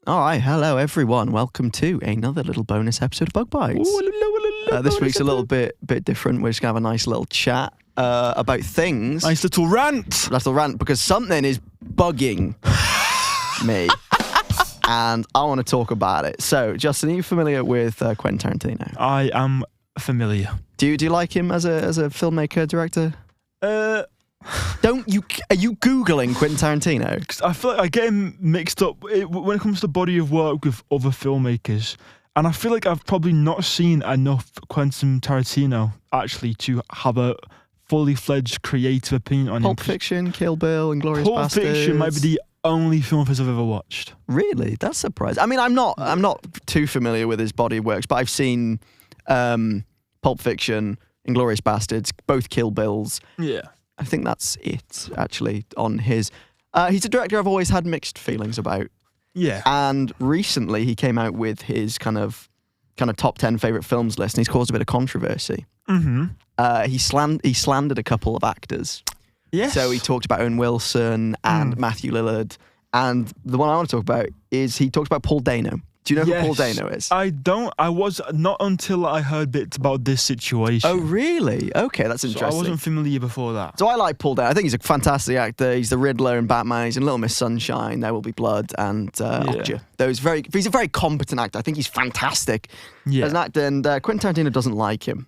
All right, hello everyone. Welcome to another little bonus episode of Bug Bites. This week's a little bit different. We're just gonna have a nice little chat about things. Nice little rant. Because something is bugging me, and I want to talk about it. So, Justin, are you familiar with Quentin Tarantino? I am familiar. Do you like him as a filmmaker, director? Are you Googling Quentin Tarantino? 'Cause I feel like I get him mixed up when it comes to body of work with other filmmakers. And I feel like I've probably not seen enough Quentin Tarantino actually to have a fully fledged creative opinion on Pulp him. Fiction, Kill Bill, Inglourious Pulp Bastards. Fiction might be the only film of his I've ever watched. Really? That's surprising. I mean, I'm not too familiar with his body of works, but I've seen Pulp Fiction, Inglourious Bastards, both Kill Bills. Yeah. I think that's it, actually, on his... he's a director I've always had mixed feelings about. Yeah. And recently he came out with his kind of top 10 favourite films list, and he's caused a bit of controversy. Mm-hmm. He slandered a couple of actors. Yes. So he talked about Owen Wilson and Matthew Lillard. And the one I want to talk about is he talked about Paul Dano. Do you know who Paul Dano is? I don't. I was not until I heard bits about this situation. Oh, really? Okay, that's So interesting. I wasn't familiar before that. So I like Paul Dano. I think he's a fantastic actor. He's the Riddler in Batman. He's in Little Miss Sunshine, There Will Be Blood, and Okja. He's a very competent actor. I think he's fantastic as an actor. And Quentin Tarantino doesn't like him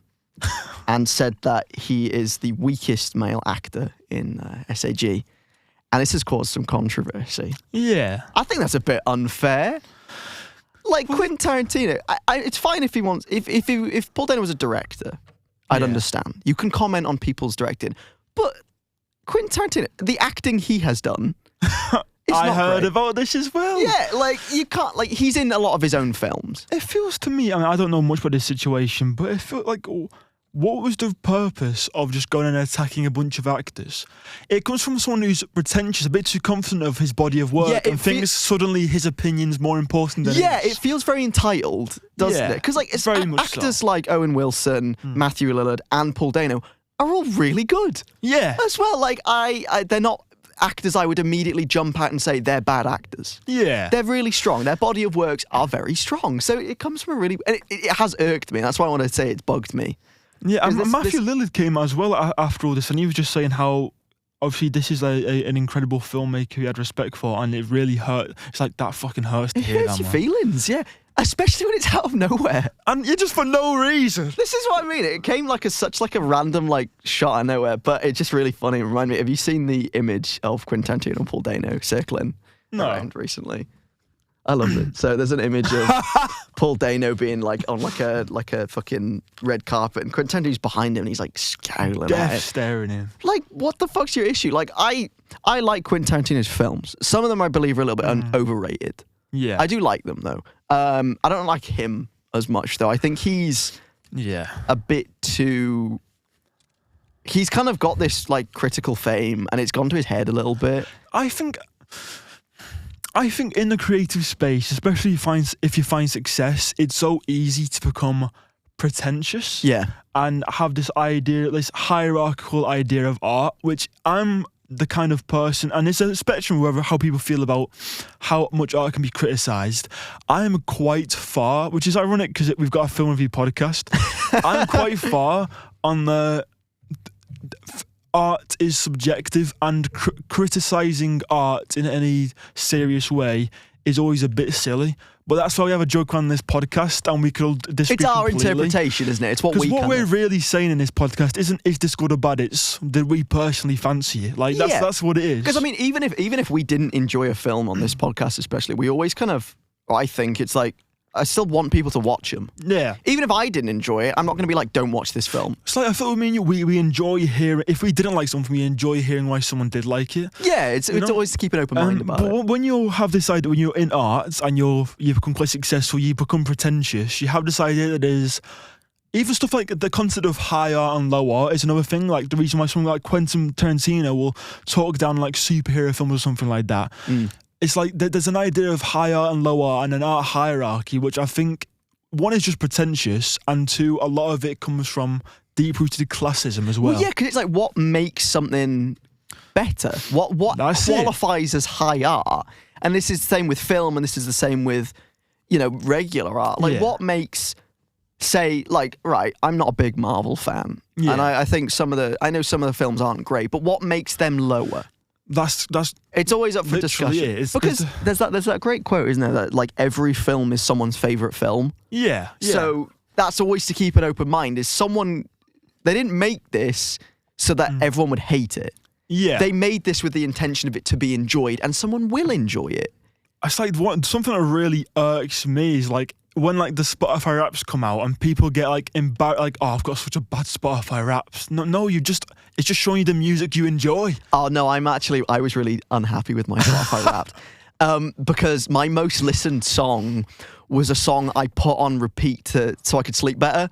and said that he is the weakest male actor in SAG. And this has caused some controversy. Yeah. I think that's a bit unfair. Like Quentin Tarantino, it's fine if he wants. If Paul Dano was a director, I'd understand. You can comment on people's directing, but Quentin Tarantino, the acting he has done, I heard about this as well. Yeah, like you can't. Like he's in a lot of his own films. It feels to me. I mean, I don't know much about this situation, but it feels like. What was the purpose of just going and attacking a bunch of actors? It comes from someone who's pretentious, a bit too confident of his body of work, and thinks suddenly his opinion's more important than his. It feels very entitled, doesn't it? Because like it's very much actors like Owen Wilson, Matthew Lillard, and Paul Dano are all really good. Yeah. As well, like they're not actors I would immediately jump out and say they're bad actors. Yeah. They're really strong. Their body of works are very strong. So it comes from a really... And it has irked me. That's why I want to say it's bugged me. Yeah, and Matthew Lillard came as well after all this, and he was just saying how, obviously, this is an incredible filmmaker he had respect for, and it really hurt. It's like, that fucking hurts to hear that, It hurts your feelings, yeah. Especially when it's out of nowhere. And you're just for no reason. This is what I mean. It came like such a random shot out of nowhere, but it's just really funny. It reminded me, have you seen the image of Quentin Tarantino and Paul Dano circling around recently? I love it. So there's an image of Paul Dano being on a fucking red carpet, and Quentin Tarantino's behind him, and he's like scowling at it. Staring him. Like, what the fuck's your issue? Like, I like Quentin Tarantino's films. Some of them I believe are a little bit overrated. Yeah. I do like them though. I don't like him as much though. I think he's a bit too. He's kind of got this critical fame, and it's gone to his head a little bit. I think in the creative space, especially if you find success, it's so easy to become pretentious. Yeah. And have this hierarchical idea of art, which I'm the kind of person, and it's a spectrum of how people feel about how much art can be criticised. I am quite far, which is ironic because we've got a film review podcast. I'm quite far on the... Art is subjective, and criticising art in any serious way is always a bit silly. But that's why we have a joke on this podcast, and we could disagree. It's our completely. interpretation, isn't it? It's what Because what we're really saying in this podcast isn't is this good or bad. It's did we personally fancy it? That's what it is. Because I mean, even if we didn't enjoy a film on this podcast, especially, we always I think it's like, I still want people to watch them. Yeah. Even if I didn't enjoy it, I'm not going to be like, don't watch this film. It's like, I thought we enjoy hearing, if we didn't like something, we enjoy hearing why someone did like it. Yeah, it's always to keep an open mind about it. But when you have this idea, when you're in arts and you become quite successful, you become pretentious, you have this idea that there's, even stuff like the concept of high art and low art is another thing. Like the reason why someone like Quentin Tarantino will talk down superhero films or something like that. It's like there's an idea of high art and low art and an art hierarchy, which I think, one, is just pretentious, and two, a lot of it comes from deep-rooted classism as well. Well, yeah, because it's like, what makes something better? What qualifies as high art? And this is the same with film, and this is the same with, regular art. Like, what makes, say, like, right, I'm not a big Marvel fan. Yeah. And I think I know some of the films aren't great, but what makes them lower? That's it's always up for discussion. Because there's that great quote, isn't there, that like every film is someone's favourite film. Yeah. So that's always to keep an open mind. They didn't make this so that everyone would hate it. Yeah. They made this with the intention of it to be enjoyed, and someone will enjoy it. It's like something that really irks me is like when like the Spotify Wraps come out and people get like embarrassed, like, oh, I've got such a bad Spotify Wraps. No, it's just showing you the music you enjoy. Oh no, I was really unhappy with my Spotify Wrapped because my most listened song was a song I put on repeat so I could sleep better.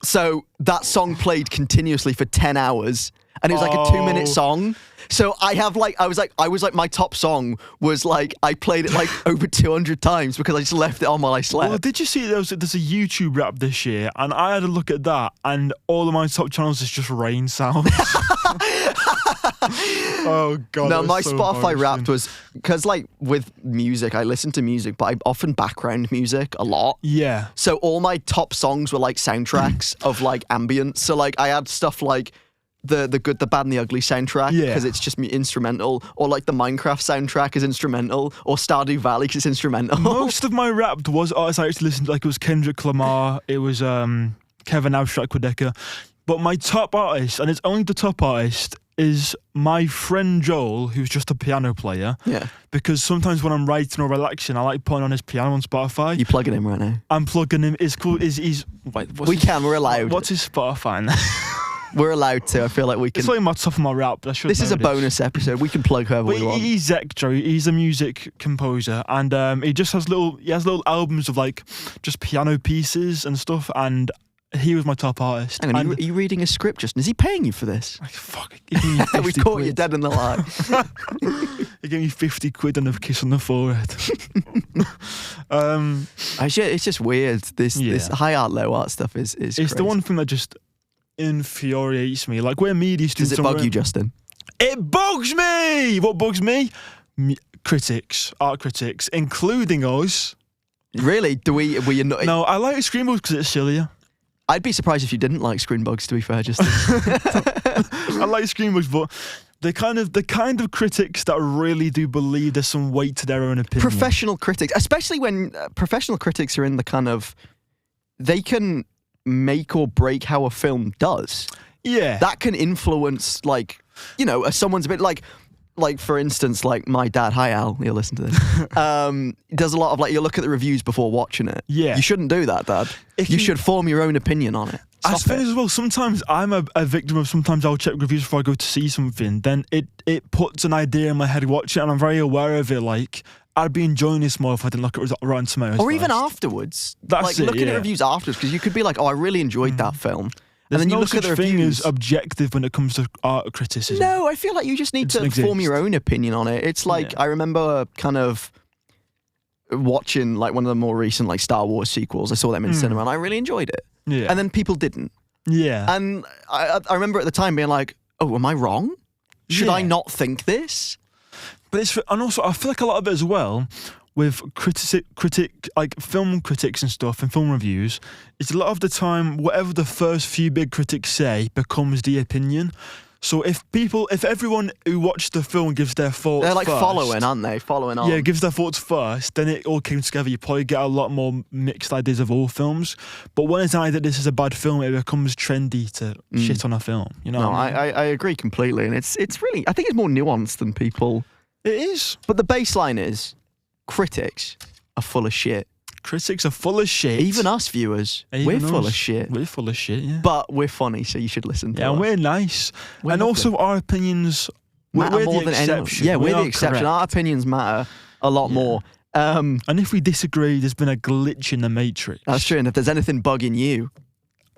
So that song played continuously for 10 hours. And it was like a 2-minute song. So my top song was like, I played it like over 200 times because I just left it on while I slept. Well, did you see there's a YouTube rap this year? And I had a look at that, and all of my top channels is just rain sounds. Oh, God. No, my Spotify Wrapped was, because like with music, I listen to music, but I often background music a lot. Yeah. So all my top songs were like soundtracks of like ambience. So like I had stuff like the Good, the Bad and the Ugly soundtrack because it's just instrumental, or like the Minecraft soundtrack is instrumental, or Stardew Valley because it's instrumental. Most of my Wrapped was artists I used to listen to, like it was Kendrick Lamar, it was Kevin Abstract Quadeca. But my top artist, and it's only the top artist, is my friend Joel, who's just a piano player. Yeah. Because sometimes when I'm writing or relaxing, I like putting on his piano on Spotify. You plugging him right now? I'm plugging him. It's cool. We're allowed. What's his Spotify now? We're allowed to. I feel like we can. It's like my top of my rap. But this is a bonus episode. We can plug whoever we want. He's Zectro. He's a music composer, and he just has little albums of like just piano pieces and stuff. And he was my top artist. Hang on, are you reading a script, Justin? Is he paying you for this? Like, fuck. We caught you dead in the lie. He gave me 50 quid and a kiss on the forehead. It's just weird. This high art, low art stuff is It's crazy. the one thing that just infuriates me. Like, we're media students. Does it bug you, Justin? It bugs me! What bugs me? Critics, art critics, including us. Really? Were you not? No, I like Screenbugs because it's sillier. I'd be surprised if you didn't like Screenbugs, to be fair, Justin. I like Screenbugs, but the kind of critics that really do believe there's some weight to their own opinion. Professional critics, especially when professional critics are in the kind of, they can make or break how a film does. Yeah. That can influence, like, someone's a bit like for instance, like my dad, hi Al, you'll listen to this, does a lot of like, you look at the reviews before watching it. Yeah. You shouldn't do that, Dad. You should form your own opinion on it. I suppose as well, sometimes I'm a victim of, sometimes I'll check reviews before I go to see something, then it puts an idea in my head watching it, and I'm very aware of it, like, I'd be enjoying this more if I didn't look at Rotten Tomatoes. Or even afterwards. That's looking at reviews afterwards, because you could be like, oh, I really enjoyed that film. There's and then no you look such at the thing reviews. as objective when it comes to art criticism. No, I feel like you just need to form your own opinion on it. It's like, I remember kind of watching like one of the more recent like Star Wars sequels. I saw them in cinema and I really enjoyed it. Yeah. And then people didn't. Yeah. And I remember at the time being like, oh, am I wrong? Should I not think this? But and also I feel like a lot of it as well with like film critics and stuff and film reviews, it's a lot of the time whatever the first few big critics say becomes the opinion. So if everyone who watched the film gives their thoughts, they're like first, following, aren't they? Following on. Yeah, gives their thoughts first, then it all came together. You probably get a lot more mixed ideas of all films. But when it's either this is a bad film, it becomes trendy to shit on a film. You know? No, I agree completely, and it's really, I think it's more nuanced than people. It is. But the baseline is, critics are full of shit. Critics are full of shit. Even us viewers, we're full of shit. We're full of shit, yeah. But we're funny, so you should listen to us. Yeah, and we're nice. And also our opinions matter more than exception. Yeah, we're the exception. Correct. Our opinions matter a lot more. And if we disagree, there's been a glitch in the matrix. That's true. And if there's anything bugging you,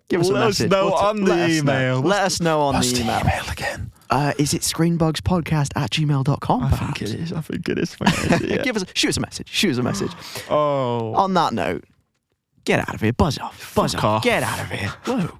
give us a message. Let us know on the email. Let us know on the email. What's the email again? Is it screenbugspodcast@gmail.com? I think it is. Yeah. Shoot us a message. Oh. On that note, get out of here. Buzz off. Get out of here. Whoa.